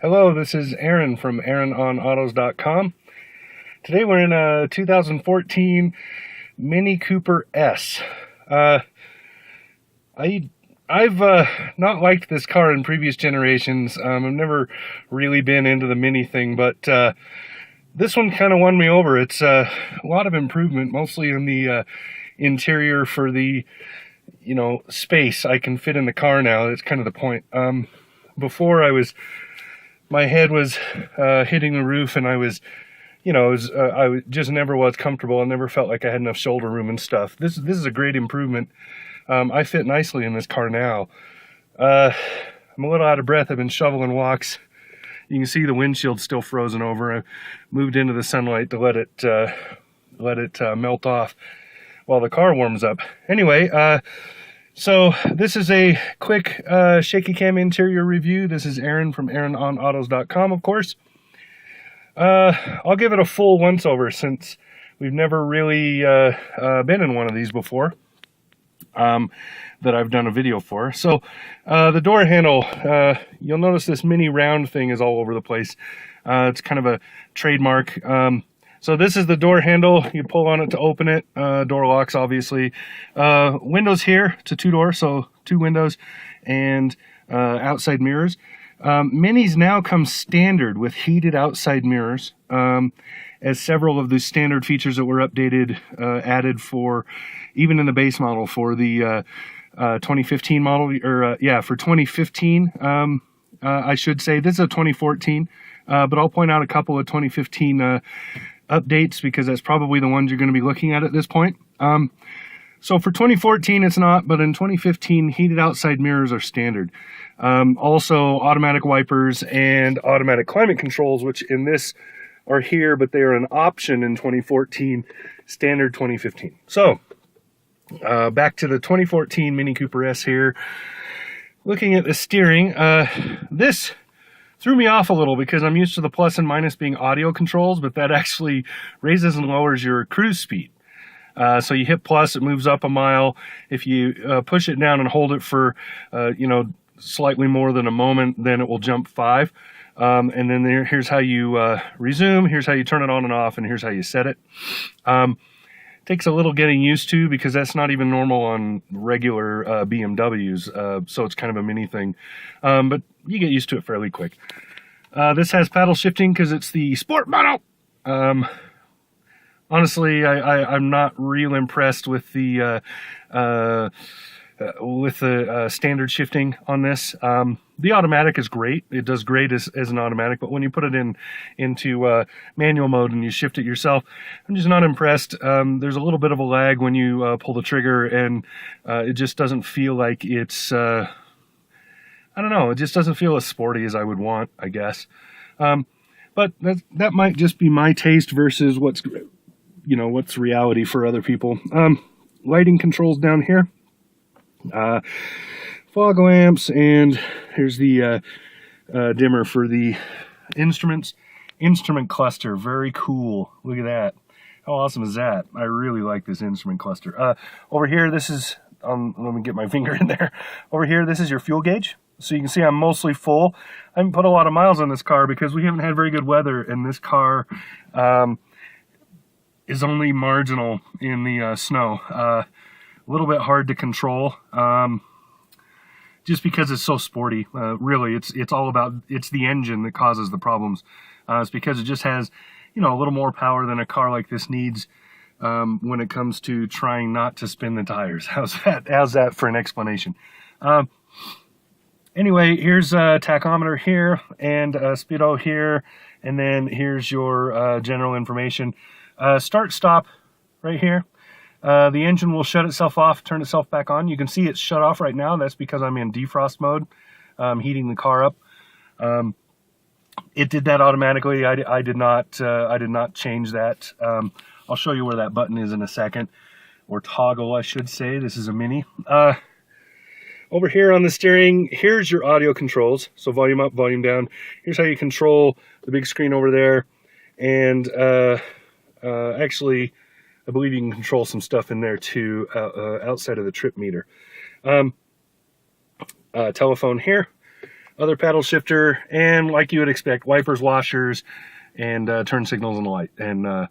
Hello, this is Aaron from AaronOnAutos.com. Today we're in a 2014 Mini Cooper S. I've not liked this car in previous generations. I've never really been into the Mini thing, but this one kind of won me over. It's a lot of improvement, mostly in the interior for the space I can fit in the car now. That's kind of the point. Before my head was hitting the roof, and I just never was comfortable. I never felt like I had enough shoulder room and stuff. This is a great improvement. I fit nicely in this car now. I'm a little out of breath. I've been shoveling walks. You can see the windshield's still frozen over. I moved into the sunlight to let it melt off while the car warms up. Anyway, so this is a quick shaky cam interior review. This is Aaron from AaronOnAutos.com, of course. I'll give it a full once-over since we've never really been in one of these before that I've done a video for. So the door handle, you'll notice this mini round thing is all over the place. It's kind of a trademark. So this is the door handle. You pull on it to open it. Door locks, obviously. Windows here. It's a two-door, so two windows and outside mirrors. Minis now come standard with heated outside mirrors, as several of the standard features that were updated, added for, even in the base model for the 2015 model, or for 2015, I should say. This is a 2014, but I'll point out a couple of 2015 updates because that's probably the ones you're going to be looking at this point. So for 2014 it's not, but in 2015 heated outside mirrors are standard. Also automatic wipers and automatic climate controls, which in this are here, but they are an option in 2014, standard 2015. So back to the 2014 Mini Cooper S here. Looking at the steering, this threw me off a little because I'm used to the plus and minus being audio controls, but that actually raises and lowers your cruise speed. So you hit plus, it moves up a mile. If you push it down and hold it for, slightly more than a moment, then it will jump 5. And then here's how you resume, here's how you turn it on and off, and here's how you set it. Takes a little getting used to because that's not even normal on regular BMWs, so it's kind of a mini thing. But you get used to it fairly quick. This has paddle shifting because it's the sport model. Honestly, I'm not real impressed with the standard shifting on this. The automatic is great. It does great as an automatic, but when you put it into manual mode and you shift it yourself, I'm just not impressed. There's a little bit of a lag when you pull the trigger, and it just doesn't feel like it's, I don't know, it just doesn't feel as sporty as I would want, I guess. But that might just be my taste versus what's reality for other people. Lighting controls down here. Fog lamps, and here's the dimmer for the instruments. Instrument cluster, very cool. Look at that. How awesome is that? I really like this instrument cluster. Over here, this is, let me get my finger in there. Over here, this is your fuel gauge. So you can see I'm mostly full. I haven't put a lot of miles on this car because we haven't had very good weather, and this car is only marginal in the snow. A little bit hard to control, just because it's so sporty. Really, it's all about, it's the engine that causes the problems. It's because it just has, a little more power than a car like this needs when it comes to trying not to spin the tires. How's that for an explanation? Anyway, here's a tachometer here and a speedo here, and then here's your general information. Start stop right here. The engine will shut itself off, turn itself back on. You can see it's shut off right now. That's because I'm in defrost mode, heating the car up. It did that automatically. I did not change that. I'll show you where that button is in a second, or toggle, I should say. This is a Mini. Over here on the steering, here's your audio controls. So volume up, volume down. Here's how you control the big screen over there. And actually, I believe you can control some stuff in there too, outside of the trip meter. Telephone here. other paddle shifter, and like you would expect, wipers, washers, and turn signals and light, and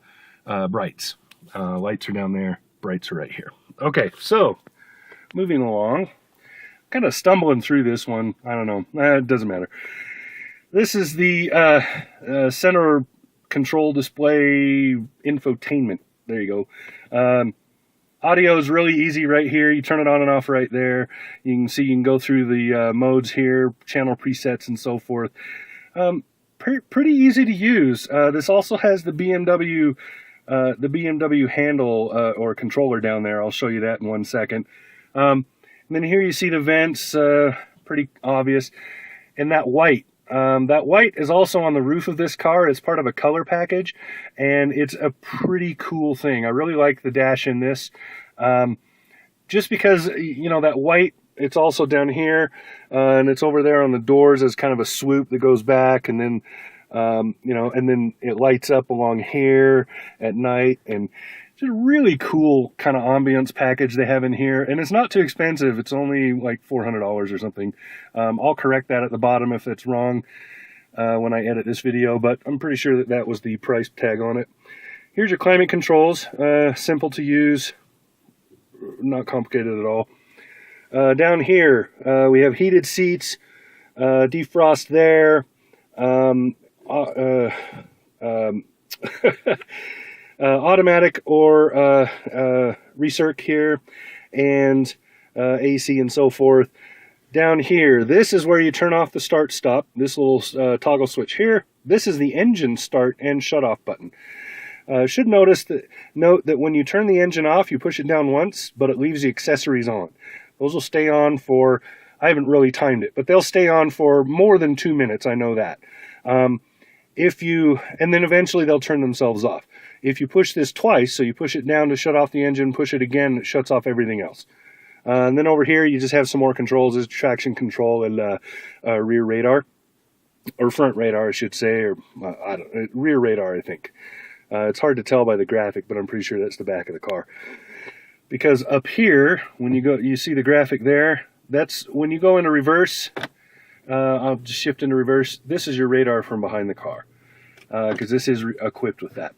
brights. Lights are down there, brights are right here. Okay, so moving along, kind of stumbling through this one. I don't know, it doesn't matter. This is the center control display infotainment. There you go. Audio is really easy right here. You turn it on and off right there. You can see you can go through the modes here, channel presets and so forth. Pretty easy to use. This also has the BMW handle or controller down there. I'll show you that in 1 second. And then here you see the vents, pretty obvious. And that white is also on the roof of this car. It's part of a color package, and it's a pretty cool thing. I really like the dash in this, just because, you know, that white, it's also down here, and it's over there on the doors as kind of a swoop that goes back, and then, you know, and then it lights up along here at night, and it's a really cool kind of ambience package they have in here, and it's not too expensive. It's only like $400 or something. I'll correct that at the bottom if it's wrong when I edit this video, but I'm pretty sure that that was the price tag on it. Here's your climate controls, simple to use, not complicated at all. Down here, we have heated seats, defrost there, automatic or recirc here, and AC and so forth. Down here, this is where you turn off the start stop. This little toggle switch here. This is the engine start and shut off button. Should note that when you turn the engine off, you push it down once, but it leaves the accessories on. Those will stay on for, I haven't really timed it, but they'll stay on for more than 2 minutes. I know that. And then eventually they'll turn themselves off. If you push this twice, so you push it down to shut off the engine, push it again, it shuts off everything else. And then over here, you just have some more controls. There's traction control and rear radar, or front radar, I should say, or rear radar, I think. It's hard to tell by the graphic, but I'm pretty sure that's the back of the car. Because up here, when you go, you see the graphic there. That's when you go into reverse. I'll just shift into reverse. This is your radar from behind the car, because this is equipped with that.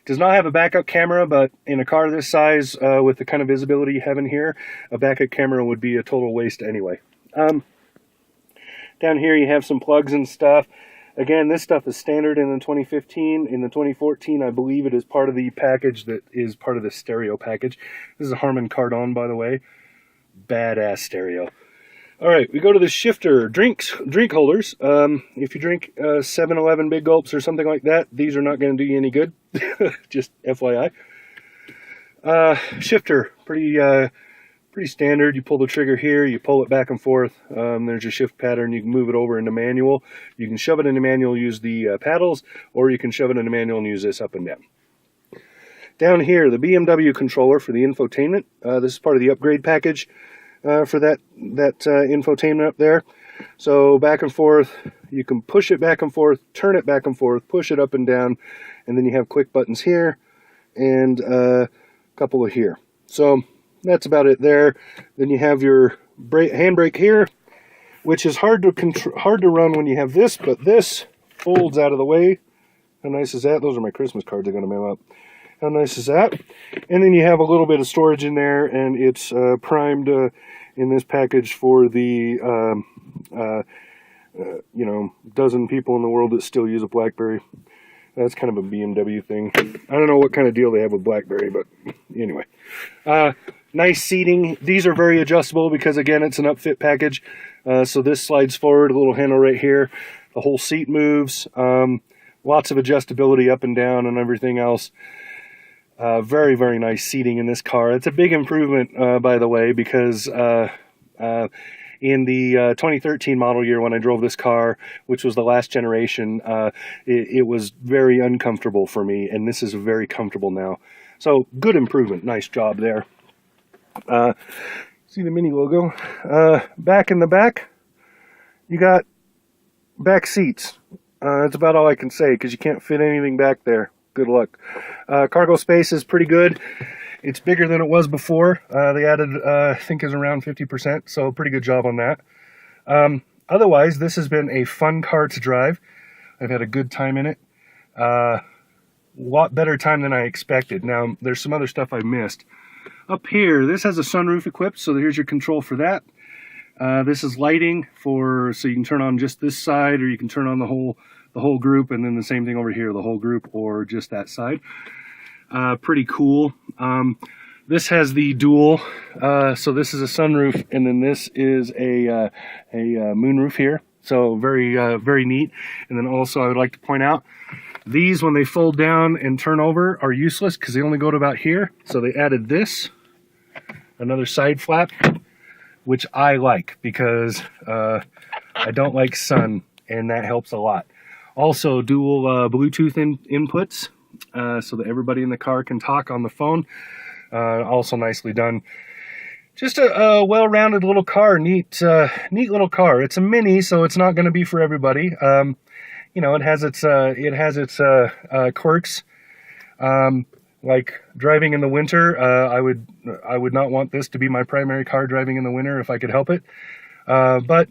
Does not have a backup camera, but in a car this size, with the kind of visibility you have in here, a backup camera would be a total waste anyway. Down here you have some plugs and stuff. Again, this stuff is standard in the 2015. In the 2014, I believe it is part of the package that is part of the stereo package. This is a Harman Kardon, by the way. Badass stereo. All right, we go to the shifter. Drink holders. If you drink 7-Eleven Big Gulps or something like that, these are not going to do you any good. Just FYI. Shifter, pretty standard. You pull the trigger here, you pull it back and forth. There's your shift pattern. You can move it over into manual. You can shove it into manual, use the paddles, or you can shove it into manual and use this up and down. Down here, the BMW controller for the infotainment. This is part of the upgrade package for that infotainment up there. So back and forth, you can push it back and forth, turn it back and forth, push it up and down, and then you have quick buttons here and a couple of here. So that's about it there. Then you have your handbrake here, which is hard to run when you have this, but this folds out of the way. How nice is that? Those are my Christmas cards I'm going to mail out. How nice is that? And then you have a little bit of storage in there, and it's primed in this package for the you know, dozen people in the world that still use a BlackBerry. That's kind of a BMW thing. I don't know what kind of deal they have with BlackBerry, but anyway. Nice seating. These are very adjustable because, again, it's an upfit package. So this slides forward, a little handle right here. The whole seat moves. Lots of adjustability up and down and everything else. Very, very nice seating in this car. It's a big improvement, by the way, because in the 2013 model year when I drove this car, which was the last generation, it was very uncomfortable for me, and this is very comfortable now. So good improvement. Nice job there. See the Mini logo. Back in the back, you got back seats. That's about all I can say because you can't fit anything back there. Good luck. Cargo space is pretty good. It's bigger than it was before. They added, I think, is around 50%, so pretty good job on that. otherwise, this has been a fun car to drive. I've had a good time in it. Lot better time than I expected. Now, there's some other stuff I missed. Up here, this has a sunroof equipped, so here's your control for that. This is lighting so you can turn on just this side, or you can turn on the whole group, and then the same thing over here, the whole group, or just that side. Pretty cool. This has the dual, so this is a sunroof, and then this is a moonroof here. So very neat. And then also I would like to point out, these, when they fold down and turn over, are useless because they only go to about here. So they added this, another side flap, which I like because I don't like sun, and that helps a lot. Also, dual Bluetooth inputs, so that everybody in the car can talk on the phone. Also nicely done. Just a well-rounded little car, neat little car. It's a Mini, so it's not going to be for everybody. You know, it has its quirks. Like driving in the winter, I would not want this to be my primary car driving in the winter if I could help it. But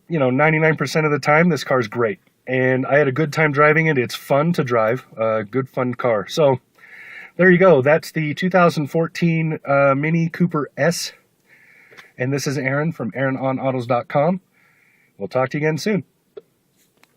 you know, 99% of the time, this car's great, and I had a good time driving it. It's fun to drive, good fun car. So there you go. That's the 2014 Mini Cooper S, and this is Aaron from AaronOnAutos.com. We'll talk to you again soon.